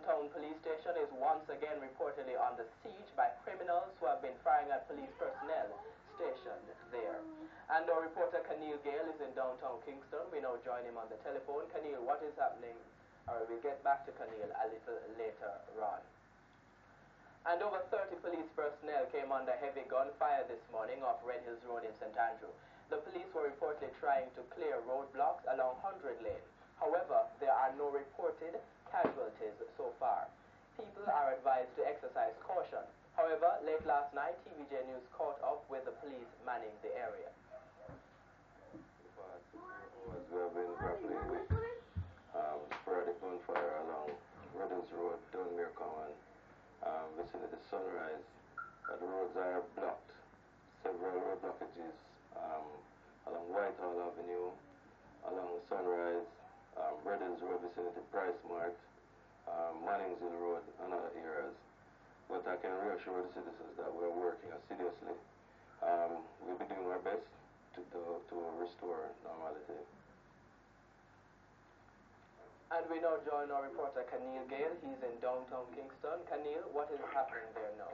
Town Police Station is once again reportedly under siege by criminals who have been firing at police personnel stationed there. And our reporter Camille Gale is in downtown Kingston. We now join him on the telephone. Camille, what is happening? Or we'll get back to Camille a little later on. And over 30 police personnel came under heavy gunfire this morning off Red Hills Road in St. Andrew. The police were reportedly trying to clear roadblocks along 100 Lane. However, there are no reported casualties so far. People are advised to exercise caution. However, late last night, TVJ News caught up with the police manning the area. As we have been grappling with sporadic gunfire along Red Hills Road, Dunmere Common, vicinity Sunrise, the roads are blocked. Several road blockages along Whitehall Avenue, along Sunrise, Red Hills Road vicinity Price Mart, Mannings Hill Road, and other areas. But I can reassure the citizens that we're working assiduously. We'll be doing our best to restore normality. And we now join our reporter Camille Gale. He's in downtown Kingston. Camille, what is happening there now?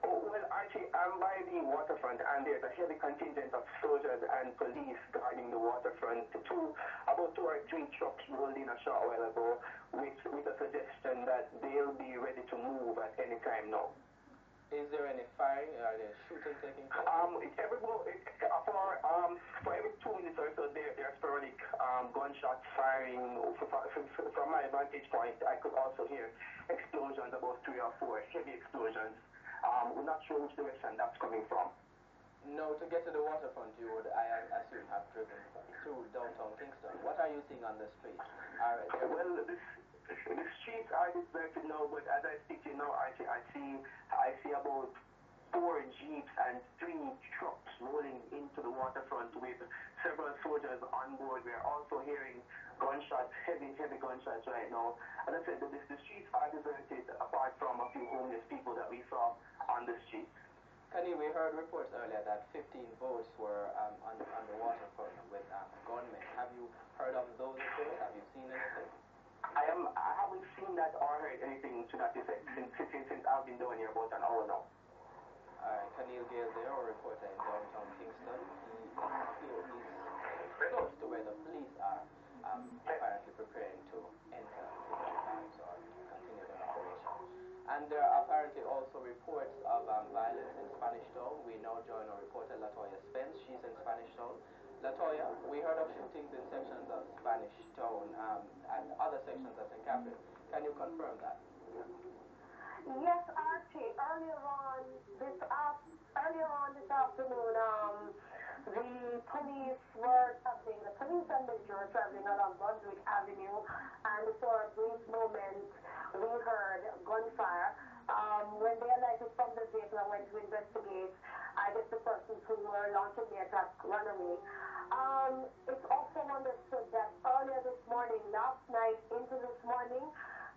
Oh, well, Archie, I'm by the waterfront, and there's a heavy contingent of soldiers and police guarding the waterfront. About 2 or 3 trucks rolled in a short while ago with a suggestion that they'll be ready to move at any time now. Is there any firing? Are there shooting taking place? For every 2 minutes or so, there are sporadic gunshots firing. From my vantage point, I could also hear explosions, about 3 or 4 heavy explosions. We're not sure which direction that's coming from. No, to get to the waterfront, you would, I assume, have driven through downtown Kingston. What are you seeing on the street? Well, the streets are deserted now, but as I speak to you now, I see about 4 jeeps and 3 trucks rolling into the waterfront with several soldiers on board. We are also hearing gunshots, heavy gunshots right now. As I said, the streets are deserted apart from a few homeless people that we saw on the streets. Kenny, we heard reports earlier that 15 boats were on the waterfront with gunmen. Have you heard of those reports? Have you seen anything? I haven't seen that or heard anything to that effect since I've been down here about an hour now. Alright, Camille Gale there, a reporter in downtown Kingston. He's close to where the police are apparently preparing to enter or continue their operation. And there are apparently also reports of violence in Spanish Town. We now join our reporter Latoya Spence. She's in Spanish Town. Latoya, we heard of shootings in sections of Spanish Town and other sections of St. Catherine. Can you confirm that? Yes, Archie. Earlier on this afternoon, the police and military were traveling along Brunswick Avenue, and for a brief moment we heard gunfire. When they alighted from the vehicle and went to investigate, I guess the persons who were launching the attack ran away. It's also understood that earlier this morning, last night into this morning,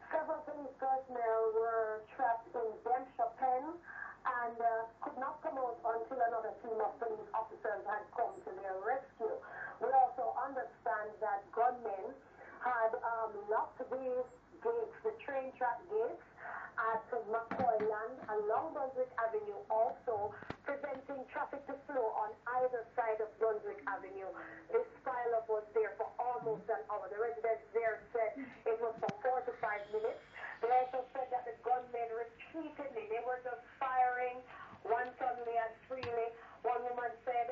several police personnel were trapped in Dempsey Pen and could not come out until another team of police officers had come to their rescue. We also understand that gunmen had locked the gates, the train track gates at McCoy Land along Brunswick Avenue, also preventing traffic to flow on either side of Brunswick Avenue. This pile-up was there for almost an hour. The residents there said it was for 4 to 5 minutes. They also said that the gunmen repeatedly, they were just firing one suddenly and freely. One woman said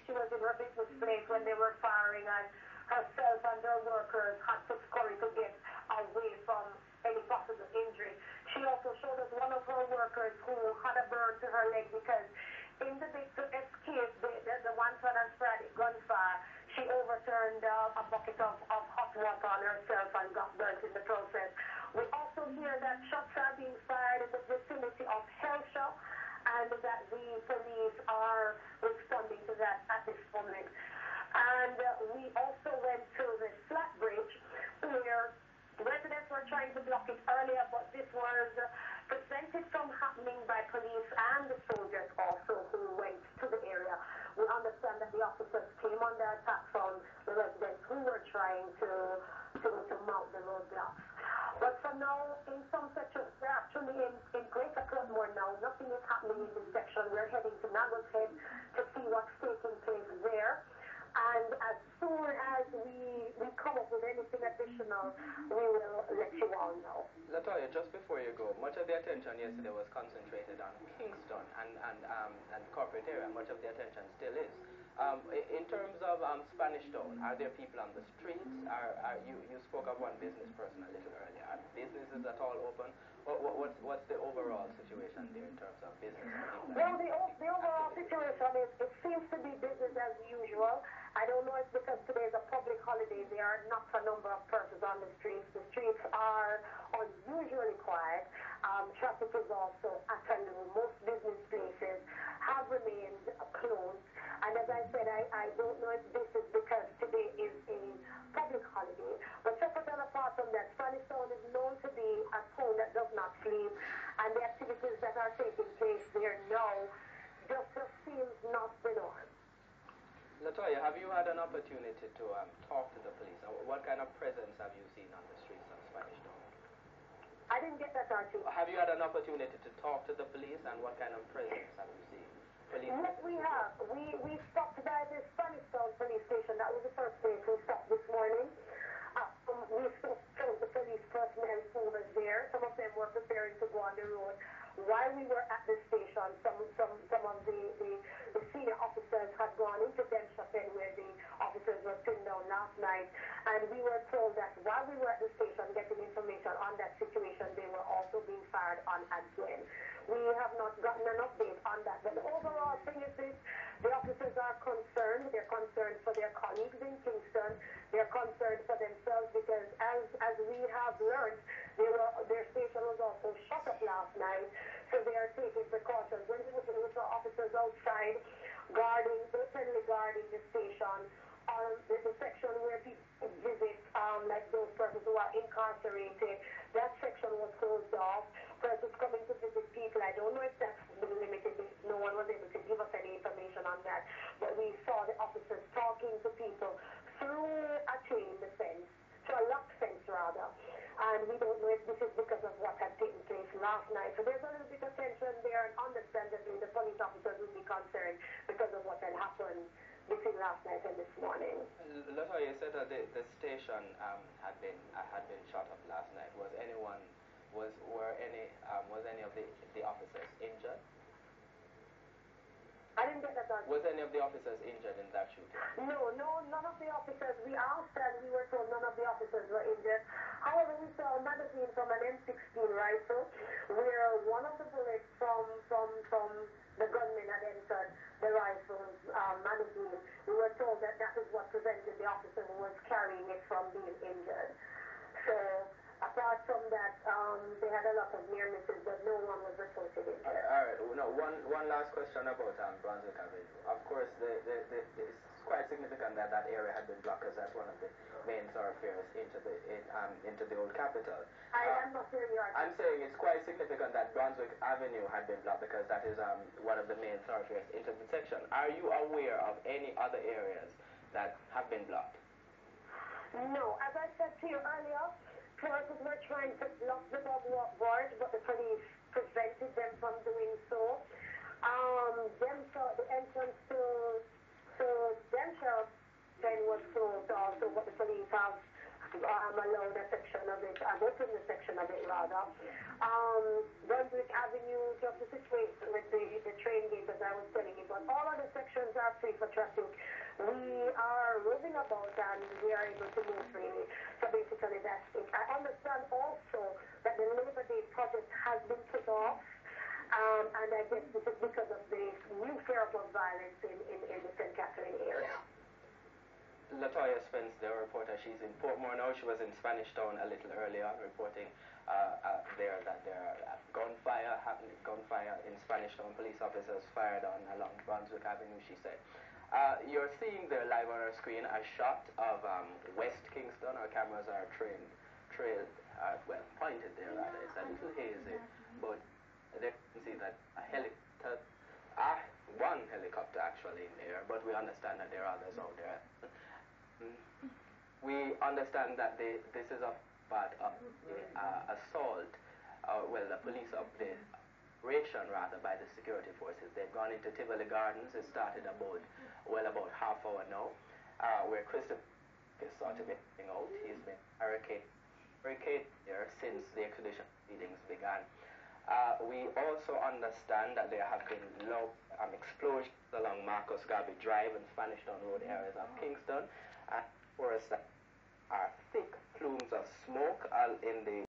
she was in her business place when they were firing, and herself and her workers had to scurry to get away from any possible injury. She also showed us one of her workers who had a burn to her leg because in the bid to escape the wanton and sporadic gunfire, she overturned a bucket of hot water on herself and got burnt in the process. We also hear that shots are being fired in the vicinity of Helshaw, and that the police are responding to that at this moment. And we also went to the flat bridge where residents were trying to block it earlier, but this was prevented from happening by police and the soldiers also who went to the area. We understand that the officers came under attack from the residents who were trying to mount the roadblocks. But from now in some sections, we're actually in Greater Portmore now. Nothing is happening in this section. We're heading to Nago's Head to see what's taking place there. And as soon as we come up with anything additional, we will let you all know. Latoya, just before you go, much of the attention yesterday was concentrated on Kingston and corporate area. Much of the attention still is. In terms of Spanish Town, are there people on the streets? You spoke of one business person a little earlier. Are businesses at all open? What's the overall situation there in terms of business? Well, the overall situation is it seems to be business as usual. I don't know if because today is a public holiday, there are not a number of persons on the streets. The streets are unusually quiet. Traffic is also at a low. Most business places have remained closed. And as I said, I don't know if this is because today is a public holiday. But separate and apart from that, Spanish Town is known to be a town that does not sleep. And the activities that are taking place there now just seems not the norm. Latoya, have you had an opportunity to talk to the police? What kind of presence have you seen on the streets of Spanish Town? I didn't get that, Archie. Have you had an opportunity to talk to the police, and what kind of presence have you seen? Yes, we have. We stopped by the Spanish Town police station. That was the first place we stopped this morning. We spoke to the police personnel who was there. Some of them were preparing to go on the road. While we were at the station, some of the senior officers had gone into Denshapin where the officers were pinned down last night, and we were told that while we were at the station getting information on that situation, they were also being fired on again. We have not gotten an update on that, but the overall thing is this: the officers are concerned. They're concerned for their colleagues in Kingston. They're concerned for themselves because, as we have learned, their station was also shut up last night. So they are taking precautions. When we saw officers outside openly guarding the station, the section where people visit, like those persons who are incarcerated, that section was closed off. Persons coming to visit people, I don't know if that's been limited. No one was able to give us any information on that. But we saw the officers talking to people through a chain fence, through a locked fence rather. And we don't know if this is because of what had taken place last night. So there's a little bit of tension there, and understandably the police officers will be concerned because of what had happened between last night and this morning. Latoya, you said that the station had been shut up last night. Was any of the officers injured? I didn't get that answer. Was any of the officers injured in that shooting? No, none of the officers. We asked and we were told none of the officers were injured. However, we saw a magazine from an M16 rifle where one of the bullets from the gunman had entered the rifle's magazine. We were told that is what prevented the officer who was carrying it from being injured. So apart from that, they had a lot of near misses, but no one was reported injured. All right. No, one last question about Brunswick Avenue. Of course, it's quite significant that area had been blocked, because that's one of the main thoroughfares into the old capital. I'm not hearing you. I'm saying it's quite significant that Brunswick Avenue had been blocked, because that is one of the main thoroughfares into the section. Are you aware of any other areas that have been blocked? No. As I said to you earlier, persons were trying to block the dog walk board, but the police prevented them from doing so. The entrance to Denshaw then was closed also, but the police have allowed a section of it, opened a section of it rather. Brunswick Avenue, just the situation with the train gate, as I was telling you, but all other sections are free for traffic. We are roving about and we are able to move freely. So basically that's it. I understand also that the Labor Day project has been put off. And I guess this is because of the new fear of violence in the St. Catherine area. Latoya Spence, the reporter, she's in Portmore now. She was in Spanish Town a little earlier on, reporting there that there are gunfire in Spanish Town. Police officers fired on along Brunswick Avenue, she said. You're seeing there live on our screen a shot of West Kingston. Our cameras are pointed there rather. It's a little hazy, but there you can see that one helicopter actually in the air, but we understand that there are others out there. We understand that this is a part of the assault, well, the police update operation rather by the security forces. They've gone into Tivoli Gardens. It started about half hour now, where Christopher is sort of getting out. He's been barricaded there since the expedition proceedings began. We also understand that there have been low explosions along Marcus Garvey Drive and Spanish Town Road areas of Kingston. And for us, there are thick plumes of smoke in the